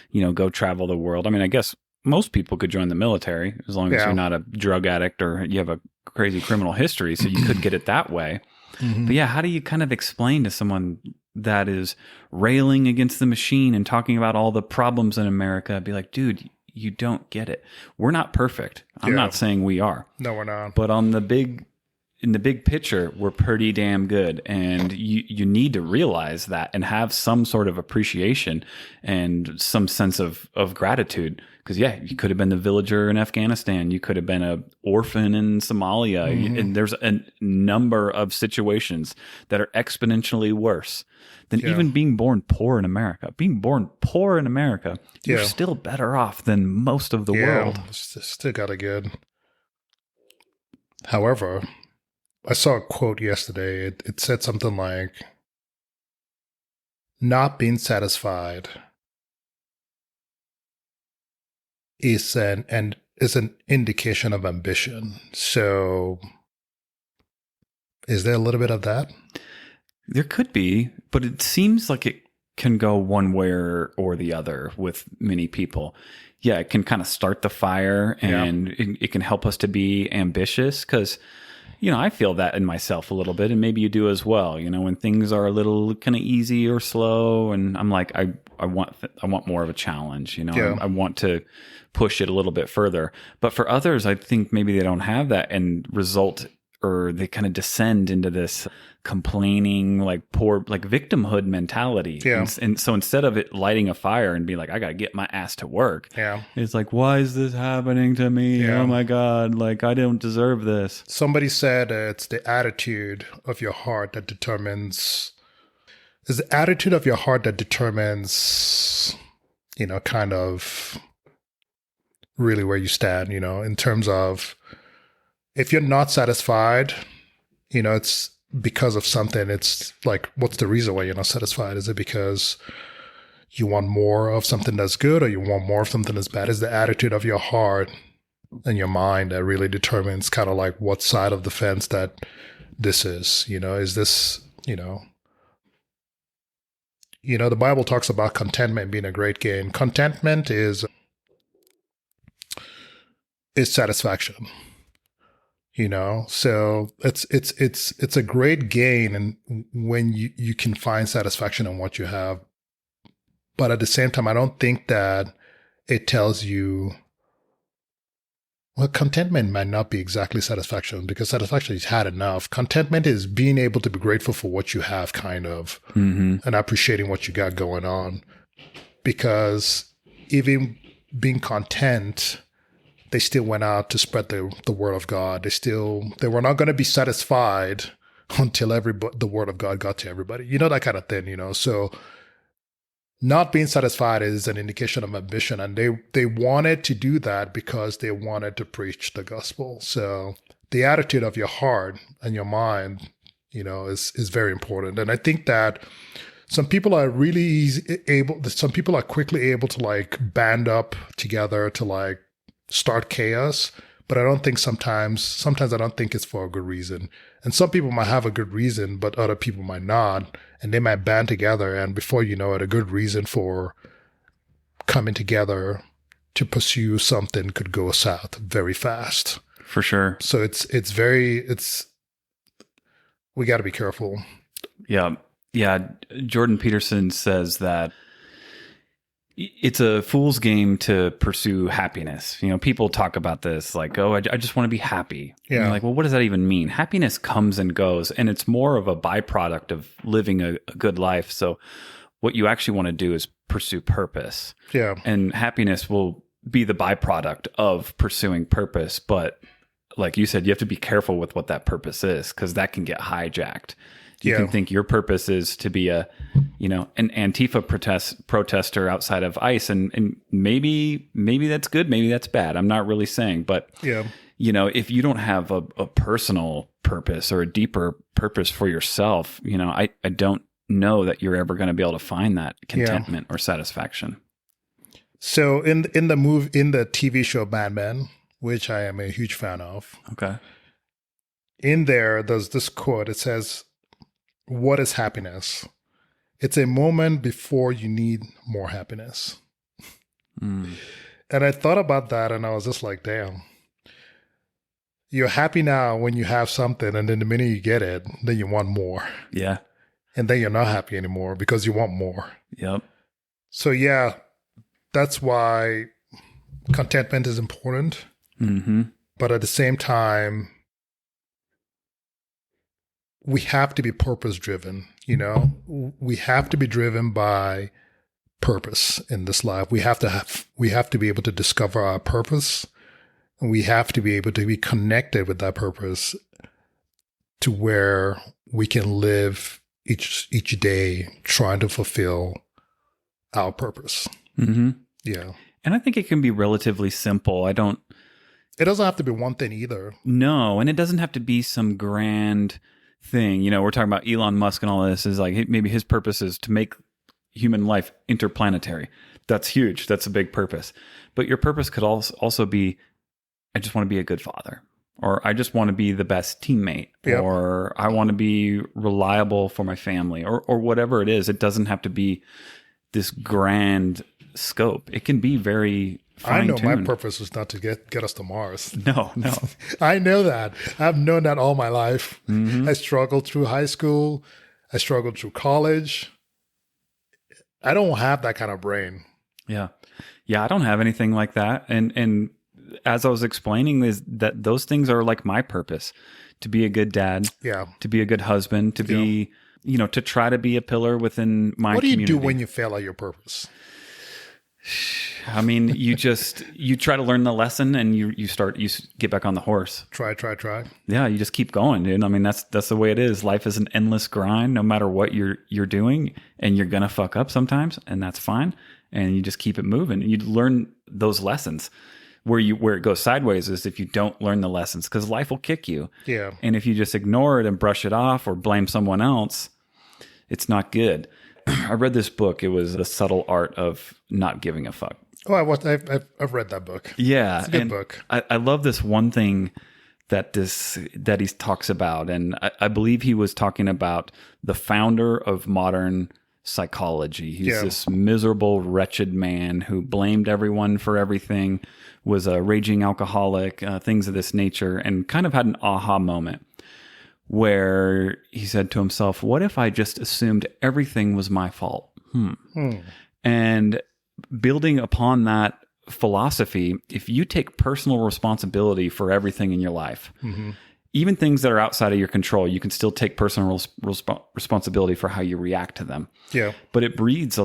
you know, go travel the world. I mean, I guess most people could join the military as long as you're not a drug addict or you have a crazy criminal history, so you could get it that way. But yeah, how do you kind of explain to someone that is railing against the machine and talking about all the problems in America? Be like, dude, you don't get it. We're not perfect. I'm not saying we are. No, we're not. But in the big picture, we're pretty damn good. And you need to realize that and have some sort of appreciation and some sense of gratitude. Because, yeah, you could have been the villager in Afghanistan. You could have been an orphan in Somalia. And there's a number of situations that are exponentially worse than even being born poor in America. Being born poor in America, you're still better off than most of the world. Still got it good. However, I saw a quote yesterday. It said something like, not being satisfied is an indication of ambition. So is there a little bit of that? There could be, but it seems like it can go one way or the other with many people. Yeah, it can kind of start the fire and it can help us to be ambitious because, you know, I feel that in myself a little bit, and maybe you do as well. You know, when things are a little kind of easy or slow, and I'm like, I want more of a challenge. You know, I want to push it a little bit further. But for others, I think maybe they don't have that and or they kind of descend into this complaining, like poor, like victimhood mentality. Yeah. And so instead of it lighting a fire and being like, I got to get my ass to work. Yeah. It's like, why is this happening to me? Yeah. Oh my God. Like, I don't deserve this. Somebody said it's the attitude of your heart that determines, you know, kind of really where you stand, you know, in terms of, if you're not satisfied, you know, it's because of something. It's like, what's the reason why you're not satisfied? Is it because you want more of something that's good or you want more of something that's bad? Is the attitude of your heart and your mind that really determines kind of like what side of the fence that this is, you know, is this, you know, the Bible talks about contentment being a great gain. Contentment is satisfaction. You know, so it's a great gain, and when you can find satisfaction in what you have, but at the same time, I don't think that it tells you Well, contentment might not be exactly satisfaction because satisfaction is had enough. Contentment is being able to be grateful for what you have, kind of, and appreciating what you got going on. Because even being content, they still went out to spread the word of God. They were not going to be satisfied until the word of God got to everybody. You know, that kind of thing, you know. So not being satisfied is an indication of ambition, and they wanted to do that because they wanted to preach the gospel. So the attitude of your heart and your mind, you know, is very important. And I think that some people are some people are quickly able to like band up together to like start chaos, but I don't think sometimes I don't think it's for a good reason. And some people might have a good reason, but other people might not. And they might band together, and before you know it, a good reason for coming together to pursue something could go south very fast. For sure. So we got to be careful. Yeah. Yeah. Jordan Peterson says that it's a fool's game to pursue happiness. You know, people talk about this like, oh, I just want to be happy. Yeah. And you're like, well, what does that even mean? Happiness comes and goes, and it's more of a byproduct of living a good life. So what you actually want to do is pursue purpose. Yeah. And happiness will be the byproduct of pursuing purpose. But like you said, you have to be careful with what that purpose is, because that can get hijacked. You can think your purpose is to be an Antifa protester outside of ICE, and maybe that's good, maybe that's bad. I'm not really saying, but you know, if you don't have a personal purpose or a deeper purpose for yourself, you know, I don't know that you're ever going to be able to find that contentment or satisfaction. So in the TV show Mad Men, which I am a huge fan of. Okay. In there's this quote. It says, "What is happiness? It's a moment before you need more happiness." And I thought about that, and I was just like, damn. You're happy now when you have something, and then the minute you get it, then you want more. Yeah. And then you're not happy anymore because you want more. Yep. So yeah, that's why contentment is important. Mm-hmm. But at the same time, we have to be purpose driven. You know, we have to be driven by purpose in this life. We have to be able to discover our purpose, and we have to be able to be connected with that purpose to where we can live each day trying to fulfill our purpose. Mm-hmm. Yeah. And I think it can be relatively simple. It doesn't have to be one thing either. No, and it doesn't have to be some grand thing. You know, we're talking about Elon Musk and all this. Is like maybe his purpose is to make human life interplanetary. That's huge. That's a big purpose. But your purpose could also be, I just want to be a good father, or I just want to be the best teammate, or I want to be reliable for my family, or whatever it is. It doesn't have to be this grand scope. It can be very fine-tuned. I know my purpose is not to get us to Mars. No. I know that. I've known that all my life. Mm-hmm. I struggled through high school. I struggled through college. I don't have that kind of brain. Yeah. I don't have anything like that. And as I was explaining, is that those things are like my purpose: to be a good dad, to be a good husband, to be, you know, to try to be a pillar within my community. What do you do when you fail at your purpose? I mean, you try to learn the lesson, and you get back on the horse. Try. Yeah, you just keep going, dude. I mean, that's the way it is. Life is an endless grind, no matter what you're doing, and you're gonna fuck up sometimes, and that's fine. And you just keep it moving. You learn those lessons. Where it goes sideways is if you don't learn the lessons, because life will kick you. Yeah. And if you just ignore it and brush it off or blame someone else, it's not good. I read this book. It was The Subtle Art of Not Giving a Fuck. Oh, I've read that book. Yeah. It's a good book. I love this one thing that he talks about. And I believe he was talking about the founder of modern psychology. He's this miserable, wretched man who blamed everyone for everything, was a raging alcoholic, things of this nature, and kind of had an aha moment where he said to himself, what if I just assumed everything was my fault? And building upon that philosophy, if you take personal responsibility for everything in your life, even things that are outside of your control, you can still take personal responsibility for how you react to them. Yeah. But it breeds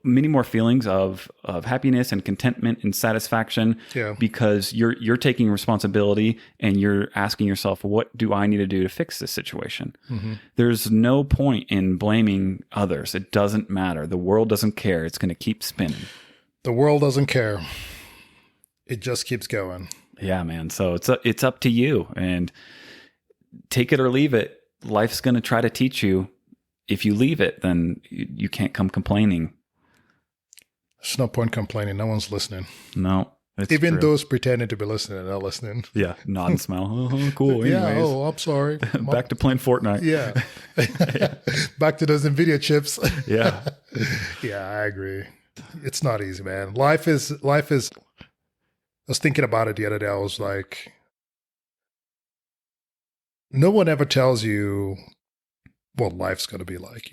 many more feelings of happiness and contentment and satisfaction, because you're taking responsibility and you're asking yourself, what do I need to do to fix this situation? There's no point in blaming others. It doesn't matter. The world doesn't care. It's going to keep spinning. The world doesn't care. It just keeps going. Yeah, man. So it's up to you, and take it or leave it. Life's going to try to teach you. If you leave it, then you can't come complaining. There's no point complaining. No one's listening. No. Even true. those pretending to be listening are not listening. Yeah. Nod and smile. Oh, cool. Anyways. Yeah. Oh, I'm sorry. Back to playing Fortnite. Yeah. Back to those NVIDIA chips. Yeah. Yeah, I agree. It's not easy, man. Life is, I was thinking about it the other day. I was like, no one ever tells you what life's going to be like,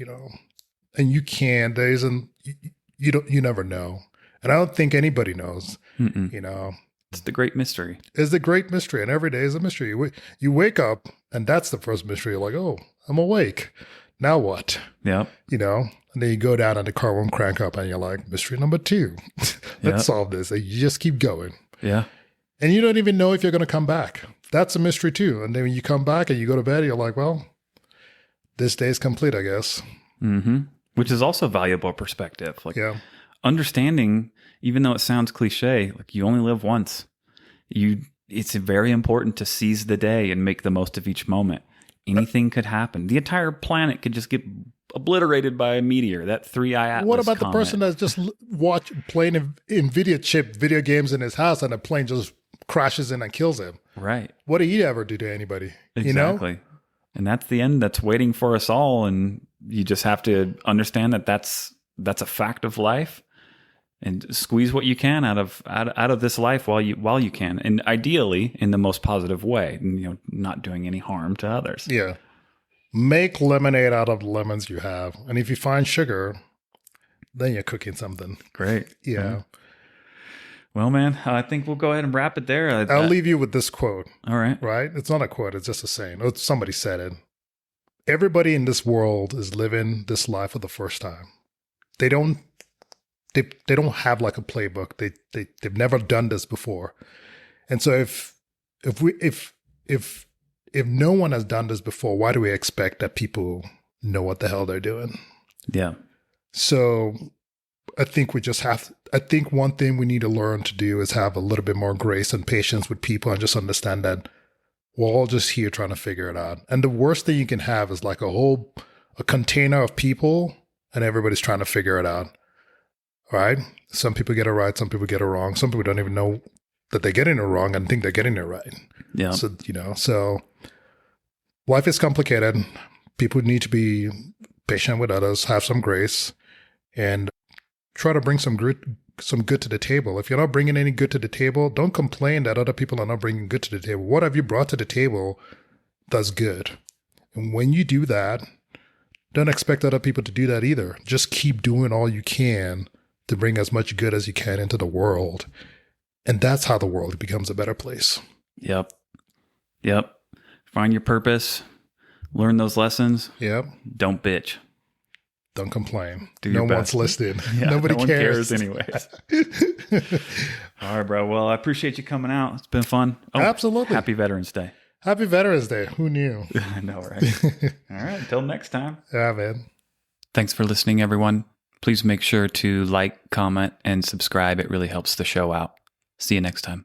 and you can't, you never know. And I don't think anybody knows, It's the great mystery. It's the great mystery. And every day is a mystery. You wake up and that's the first mystery. You're like, oh, I'm awake. Now what? Yep. And then you go down and the car won't crank up and you're like, mystery number 2. Let's solve this. And you just keep going. Yeah. And you don't even know if you're going to come back. That's a mystery too. And then when you come back and you go to bed, you're like, well, this day's complete, I guess. Which is also valuable perspective. Like understanding, even though it sounds cliche, like you only live once. It's very important to seize the day and make the most of each moment. Anything could happen. The entire planet could just get obliterated by a meteor. That 3i Atlas. What about comet. the person that's just playing NVIDIA chip video games in his house and a plane just crashes in and kills him? Right. What did he ever do to anybody? Exactly. And that's the end that's waiting for us all. And you just have to understand that that's a fact of life, and squeeze what you can out of this life while you can, and ideally in the most positive way, and not doing any harm to others. Yeah. Make lemonade out of the lemons you have. And if you find sugar, then you're cooking something. Great. Yeah. Well, man, I think we'll go ahead and wrap it there. I'll leave you with this quote. All right. Right? It's not a quote. It's just a saying. Somebody said it. Everybody in this world is living this life for the first time. They don't have like a playbook. They've never done this before. And so if no one has done this before, why do we expect that people know what the hell they're doing? Yeah. So I think one thing we need to learn to do is have a little bit more grace and patience with people, and just understand that we're all just here trying to figure it out. And the worst thing you can have is like a container of people and everybody's trying to figure it out. Right? Some people get it right. Some people get it wrong. Some people don't even know that they're getting it wrong and think they're getting it right. Yeah. So life is complicated. People need to be patient with others, have some grace, and try to bring some good to the table. If you're not bringing any good to the table, don't complain that other people are not bringing good to the table. What have you brought to the table that's good? And when you do that, don't expect other people to do that either. Just keep doing all you can to bring as much good as you can into the world. And that's how the world becomes a better place. Yep. Find your purpose. Learn those lessons. Yep. Don't bitch. Don't complain. No one's listening. Yeah, Nobody cares. Anyways. All right, bro. Well, I appreciate you coming out. It's been fun. Oh, absolutely. Happy Veterans Day. Happy Veterans Day. Who knew? I know, right? All right. Until next time. Yeah, man. Thanks for listening, everyone. Please make sure to like, comment, and subscribe. It really helps the show out. See you next time.